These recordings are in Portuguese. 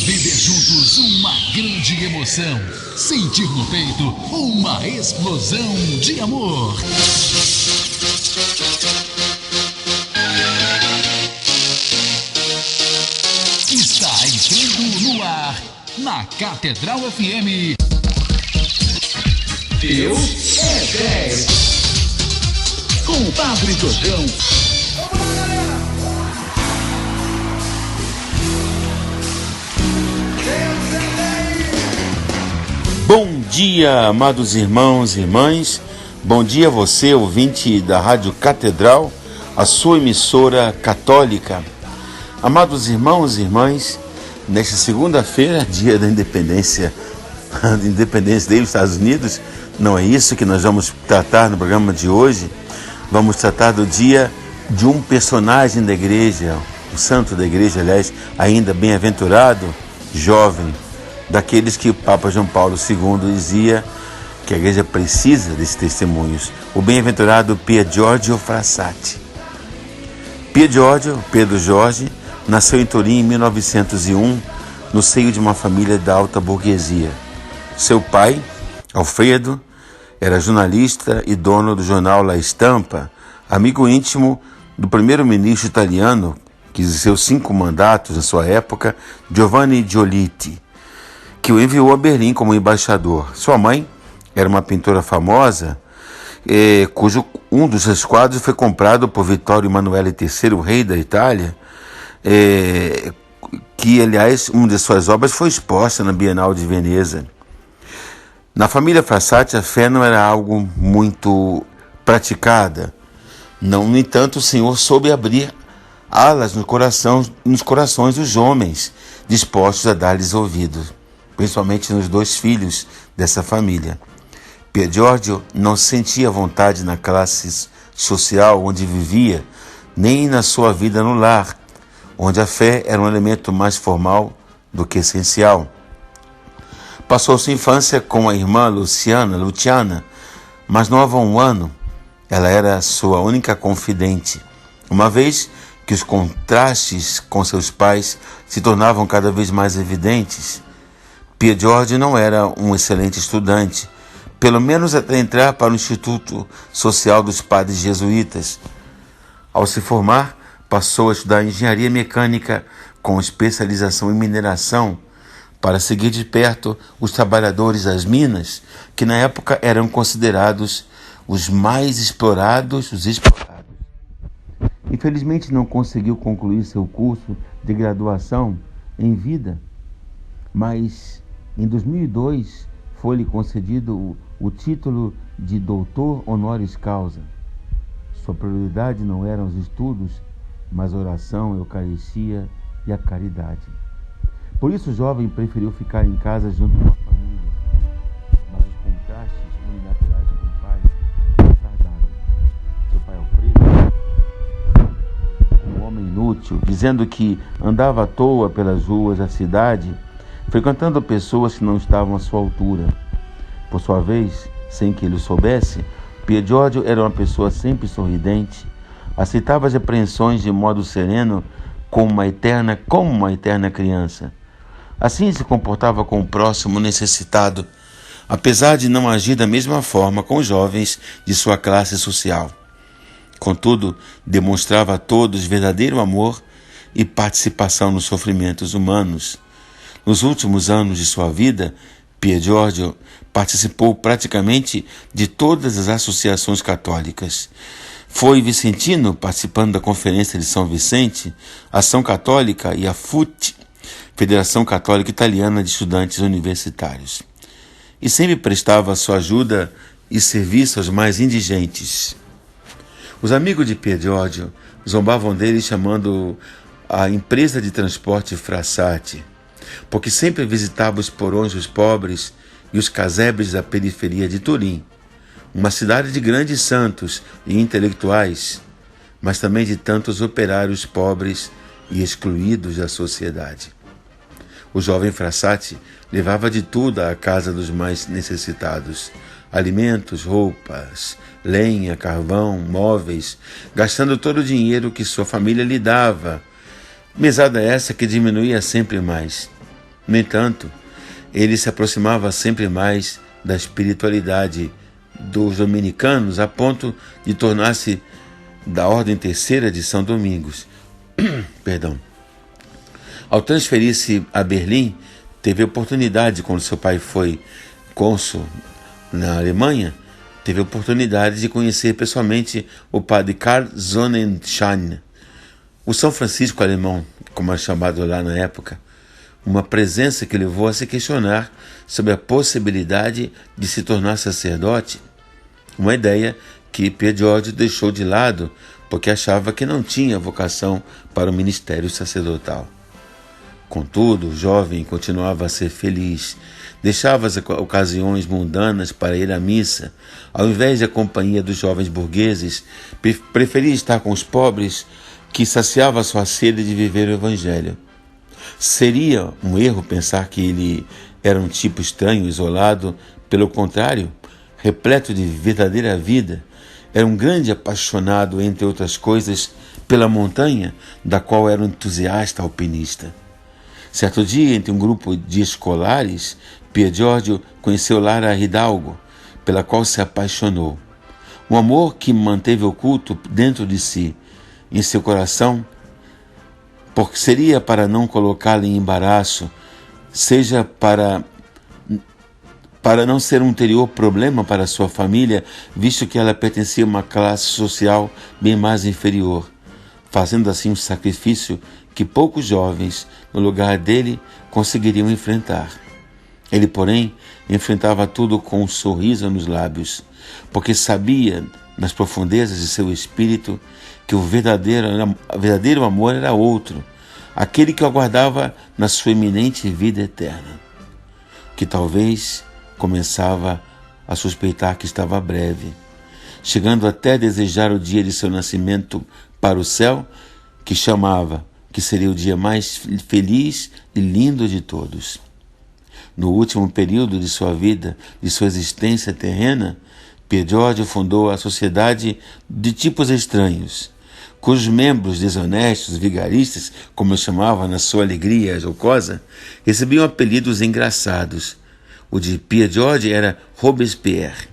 Viver juntos uma grande emoção. Sentir no peito uma explosão de amor. Está entrando no ar, na Catedral FM. Deus é 10. Com o Padre Jojão. Bom dia, amados irmãos e irmãs. Bom dia a você, ouvinte da Rádio Catedral, a sua emissora católica. Amados irmãos e irmãs, nesta segunda-feira, dia da independência dos Estados Unidos, não é isso que nós vamos tratar no programa de hoje. Vamos tratar do dia de um personagem da igreja, o santo da igreja, aliás, ainda bem-aventurado, jovem, daqueles que o Papa João Paulo II dizia que a igreja precisa desses testemunhos. O bem-aventurado Pier Giorgio Frassati. Pedro Jorge, nasceu em Turim em 1901, no seio de uma família da alta burguesia. Seu pai, Alfredo, era jornalista e dono do jornal La Stampa, amigo íntimo do primeiro-ministro italiano, que exerceu 5 mandatos na sua época, Giovanni Giolitti, que o enviou a Berlim como embaixador. Sua mãe era uma pintora famosa, cujo um dos seus quadros foi comprado por Vittorio Emanuele III, rei da Itália, que, aliás, uma de suas obras foi exposta na Bienal de Veneza. Na família Frassati, a fé não era algo muito praticada. No entanto, o Senhor soube abrir alas nos corações dos homens, dispostos a dar-lhes ouvidos, principalmente nos 2 filhos dessa família. Pier Giorgio não sentia vontade na classe social onde vivia, nem na sua vida no lar, onde a fé era um elemento mais formal do que essencial. Passou sua infância com a irmã Luciana, mais nova há 1 ano. Ela era sua única confidente, uma vez que os contrastes com seus pais se tornavam cada vez mais evidentes. Pier Giorgio não era um excelente estudante, pelo menos até entrar para o Instituto Social dos Padres Jesuítas. Ao se formar, passou a estudar engenharia mecânica com especialização em mineração, para seguir de perto os trabalhadores das minas, que na época eram considerados os mais explorados, Infelizmente não conseguiu concluir seu curso de graduação em vida, mas em 2002 foi-lhe concedido o título de doutor honoris causa. Sua prioridade não eram os estudos, mas a oração, a Eucaristia e a caridade. Por isso o jovem preferiu ficar em casa junto com a família, mas os contrastes unilaterais com o pai tardaram. Seu pai Alfredo, um homem inútil, dizendo que andava à toa pelas ruas da cidade, frequentando pessoas que não estavam à sua altura. Por sua vez, sem que ele o soubesse, Pier Giorgio era uma pessoa sempre sorridente, aceitava as repreensões de modo sereno, como uma eterna criança. Assim se comportava com o próximo necessitado, apesar de não agir da mesma forma com os jovens de sua classe social. Contudo, demonstrava a todos verdadeiro amor e participação nos sofrimentos humanos. Nos últimos anos de sua vida, Pier Giorgio participou praticamente de todas as associações católicas. Foi vicentino, participando da Conferência de São Vicente, Ação Católica e a FUT, Federação Católica Italiana de Estudantes Universitários. E sempre prestava sua ajuda e serviço aos mais indigentes. Os amigos de Pier Giorgio zombavam dele chamando a empresa de transporte Frassati, porque sempre visitava os porões dos pobres e os casebres da periferia de Turim, uma cidade de grandes santos e intelectuais, mas também de tantos operários pobres e excluídos da sociedade. O jovem Frassati levava de tudo à casa dos mais necessitados: alimentos, roupas, lenha, carvão, móveis, gastando todo o dinheiro que sua família lhe dava, mesada essa que diminuía sempre mais. No entanto, ele se aproximava sempre mais da espiritualidade dos dominicanos a ponto de tornar-se da Ordem Terceira de São Domingos. Perdão. Ao transferir-se a Berlim, teve oportunidade, quando seu pai foi cônsul na Alemanha, teve oportunidade de conhecer pessoalmente o padre Karl Sonnenschein, o São Francisco alemão, como era chamado lá na época, uma presença que levou a se questionar sobre a possibilidade de se tornar sacerdote, uma ideia que Pier Giorgio deixou de lado porque achava que não tinha vocação para o ministério sacerdotal. Contudo, o jovem continuava a ser feliz, deixava as ocasiões mundanas para ir à missa, ao invés da companhia dos jovens burgueses, preferia estar com os pobres, que saciava sua sede de viver o Evangelho. Seria um erro pensar que ele era um tipo estranho, isolado. Pelo contrário, repleto de verdadeira vida, era um grande apaixonado, entre outras coisas, pela montanha, da qual era um entusiasta alpinista. Certo dia, entre um grupo de escolares, Pier Giorgio conheceu Lara Hidalgo, pela qual se apaixonou. Um amor que manteve oculto dentro de si, em seu coração, porque seria para não colocá-la em embaraço, seja para não ser um anterior problema para sua família, visto que ela pertencia a uma classe social bem mais inferior, fazendo assim um sacrifício que poucos jovens, no lugar dele, conseguiriam enfrentar. Ele, porém, enfrentava tudo com um sorriso nos lábios, porque sabia, nas profundezas de seu espírito, que o verdadeiro amor era outro, aquele que o aguardava na sua iminente vida eterna, que talvez começava a suspeitar que estava breve, chegando até a desejar o dia de seu nascimento para o céu, que chamava que seria o dia mais feliz e lindo de todos. No último período de sua vida, de sua existência terrena, Pier Giorgio fundou a Sociedade de Tipos Estranhos, cujos membros desonestos, vigaristas, como eu chamava na sua alegria jocosa, recebiam apelidos engraçados. O de Pier Giorgio era Robespierre.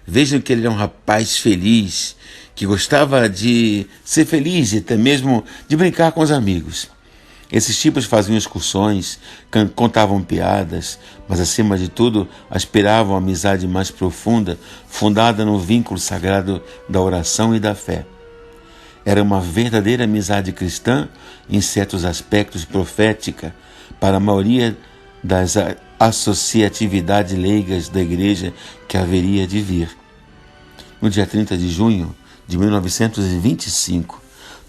Vejam que ele era um rapaz feliz, que gostava de ser feliz e até mesmo de brincar com os amigos. Esses tipos faziam excursões, contavam piadas, mas acima de tudo aspiravam a amizade mais profunda, fundada no vínculo sagrado da oração e da fé. Era uma verdadeira amizade cristã, em certos aspectos profética, para a maioria das associatividades leigas da igreja que haveria de vir. No dia 30 de junho de 1925,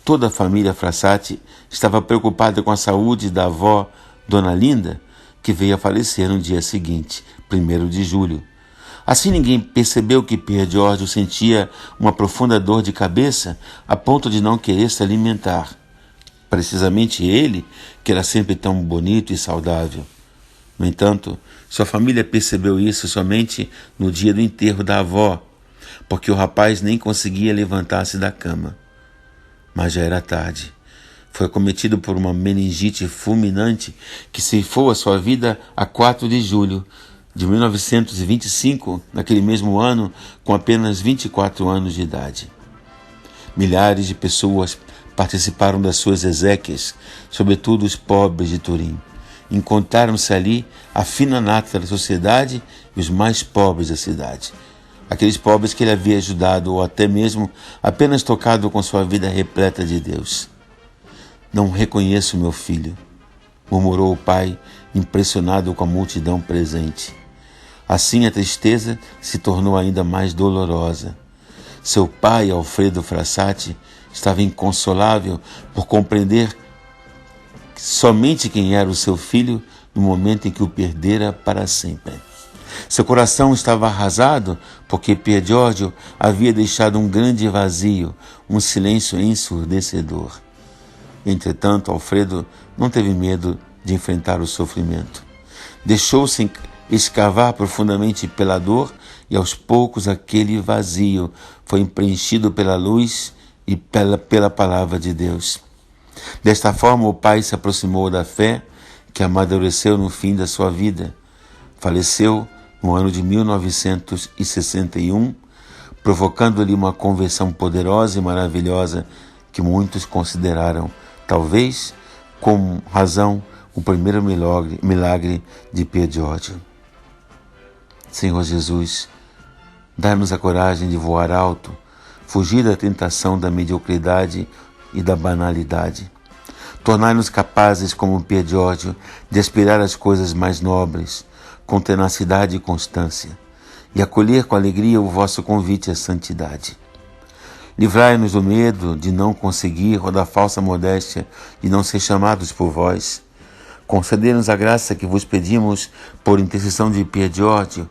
toda a família Frassati estava preocupada com a saúde da avó, Dona Linda, que veio a falecer no dia seguinte, 1º de julho. Assim ninguém percebeu que Pier Giorgio sentia uma profunda dor de cabeça a ponto de não querer se alimentar. Precisamente ele, que era sempre tão bonito e saudável. No entanto, sua família percebeu isso somente no dia do enterro da avó, porque o rapaz nem conseguia levantar-se da cama. Mas já era tarde. Foi acometido por uma meningite fulminante que ceifou a sua vida a 4 de julho de 1925, naquele mesmo ano, com apenas 24 anos de idade. Milhares de pessoas participaram das suas exéquias, sobretudo os pobres de Turim. Encontraram-se ali a fina nata da sociedade e os mais pobres da cidade. Aqueles pobres que ele havia ajudado ou até mesmo apenas tocado com sua vida repleta de Deus. Não reconheço meu filho, murmurou o pai, impressionado com a multidão presente. Assim a tristeza se tornou ainda mais dolorosa. Seu pai, Alfredo Frassati, estava inconsolável por compreender somente quem era o seu filho no momento em que o perdera para sempre. Seu coração estava arrasado porque Pier Giorgio havia deixado um grande vazio, um silêncio ensurdecedor. Entretanto, Alfredo não teve medo de enfrentar o sofrimento. Deixou-se escavar profundamente pela dor e aos poucos aquele vazio foi preenchido pela luz e pela palavra de Deus. Desta forma o pai se aproximou da fé, que amadureceu no fim da sua vida. Faleceu no ano de 1961, provocando-lhe uma conversão poderosa e maravilhosa que muitos consideraram, talvez, com razão, o primeiro milagre de Pio Giorgio. Senhor Jesus, dá-nos a coragem de voar alto, fugir da tentação da mediocridade e da banalidade. Tornai-nos capazes, como Pio Giorgio, de aspirar às coisas mais nobres, com tenacidade e constância, e acolher com alegria o vosso convite à santidade. Livrai-nos do medo de não conseguir ou da falsa modéstia de não ser chamados por vós. Concedei-nos a graça que vos pedimos por intercessão de Pio Giorgio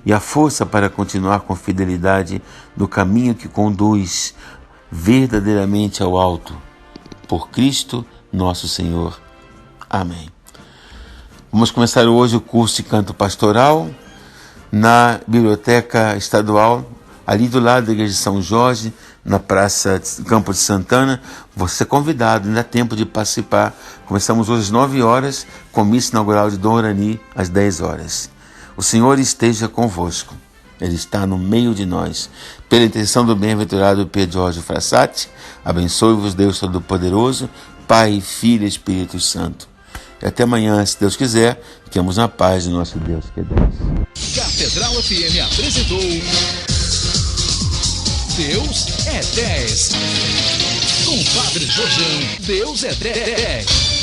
e a força para continuar com fidelidade no caminho que conduz verdadeiramente ao alto. Por Cristo nosso Senhor. Amém. Vamos começar hoje o curso de canto pastoral na Biblioteca Estadual, ali do lado da Igreja de São Jorge, na Praça Campo de Santana. Você é convidado, ainda há tempo de participar. Começamos hoje às 9 horas, com missa inaugural de Dom Orani às 10 horas. O Senhor esteja convosco. Ele está no meio de nós. Pela intercessão do bem-aventurado Pio Giorgio Frassati, abençoe-vos Deus Todo-Poderoso, Pai, Filho e Espírito Santo. E até amanhã, se Deus quiser, fiquemos na paz de nosso Deus, que é Deus. Catedral FM apresentou Deus é 10. Com Padre Jorjão, Deus é 10.